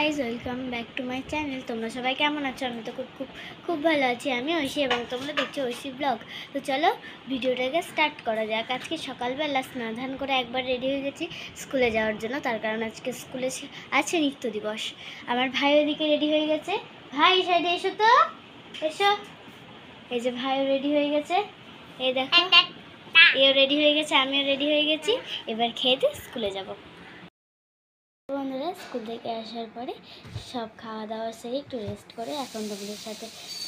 Guys welcome back to my channel. তোমরা সবাই কেমন আছো? আমি তো খুব খুব খুব ভালো আছি। আমি ঐশী এবং তোমরা দেখছো ঐশী ব্লগ। তো চলো ভিডিওটাকে স্টার্ট করা যাক। আজকে সকালবেলা স্নান ধান করে একবার রেডি হয়ে গেছি স্কুলে যাওয়ার জন্য, তার কারণ আজকে স্কুলে আছে নৃত্য দিবস। আমার ভাই ওদিকে রেডি হয়ে গেছে। ভাই সাইডে এসো তো, এসো। এই যে ভাইও রেডি হয়ে গেছে, এই দেখো এও রেডি হয়ে গেছে, আমিও রেডি হয়ে গেছি। এবার খেয়ে দিয়ে স্কুলে যাবো। বন্ধুরা স্কুল থেকে আসার পরে সব খাওয়া দাওয়া সেরে একটু রেস্ট করে এখন তোমাদের সাথে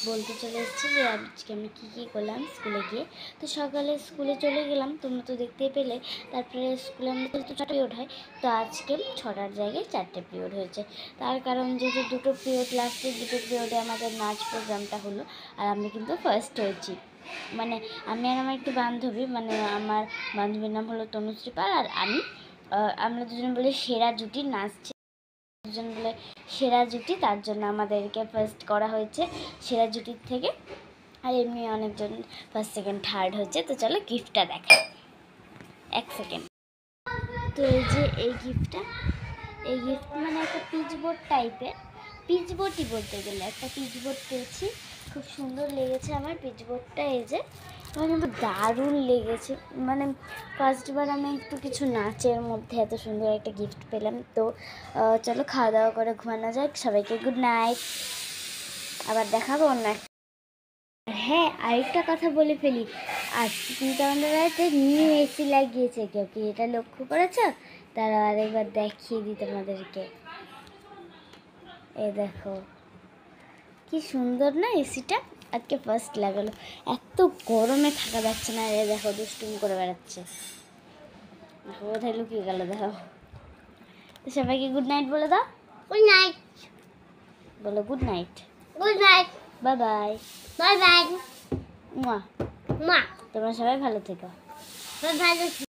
বলতে চলে এসেছি যে আজকে আমি কী করলাম স্কুলে গিয়ে। তো সকালে স্কুলে চলে গেলাম, তোমরা তো দেখতেই পেলে। তারপরে স্কুলে আমাদের তো 6টা পিরিয়ড হয়, তো আজকে 6টার জায়গায় 4টে পিরিয়ড হয়েছে। তার কারণ যেহেতু 2টো পিরিয়ড, লাস্টের 2টো পিরিয়ডে আমাদের নাচ প্রোগ্রামটা হলো, আর আমি কিন্তু ফার্স্ট হয়েছি। মানে আমি আর আমার একটি বান্ধবী, মানে আমার বান্ধবীর নাম হলো তনুশ্রী পাল, আর আমরা দুজন বলে সেরা জুটি নাচছে, দুজন বলে সেরা জুটি, তার জন্য আমাদেরকে ফার্স্ট করা হয়েছে সেরা জুটির থেকে। আর এমনি অনেকজন ফার্স্ট সেকেন্ড থার্ড হচ্ছে। তো চলো গিফটটা দেখা, 1 সেকেন্ড। তো এই যে এই গিফট মানে একটা পিচবোর্ড টাইপের, পিচবোর্ডই বলতে গেলে একটা পিচবোর্ড পেয়েছি। খুব সুন্দর লেগেছে আমার পিচবোর্ডটা। এই যে আমার কিন্তু দারুণ লেগেছে, মানে ফার্স্টবার আমি একটু কিছু নাচের মধ্যে এত সুন্দর একটা গিফট পেলাম। তো চলো খাওয়া দাওয়া করে ঘুমানো যাক। সবাইকে গুড নাইট, আবার দেখাবো অন্য একটা। হ্যাঁ, আরেকটা কথা বলে ফেলি, আজকে কিন্তু আমাদের বাড়িতে নিউ এসি লাগিয়েছে। কেউ কি এটা লক্ষ্য করেছ? তারা আরেকবার দেখিয়ে দিই তোমাদেরকে। এই দেখো কি সুন্দর না এসিটা, আজকে ফার্স্ট লাগালো। এত গরমে থাকা যাচ্ছে না। এ দেখো দুষ্টুমি করে বেড়াচ্ছে, কোথায় লুকিয়ে গেল দেখো। তো সবাইকে গুড নাইট বলে দাও। গুড নাইট বলো, good night, good night, bye bye, bye bye, মা মা। তোমরা সবাই ভালো থেকো, ভালো।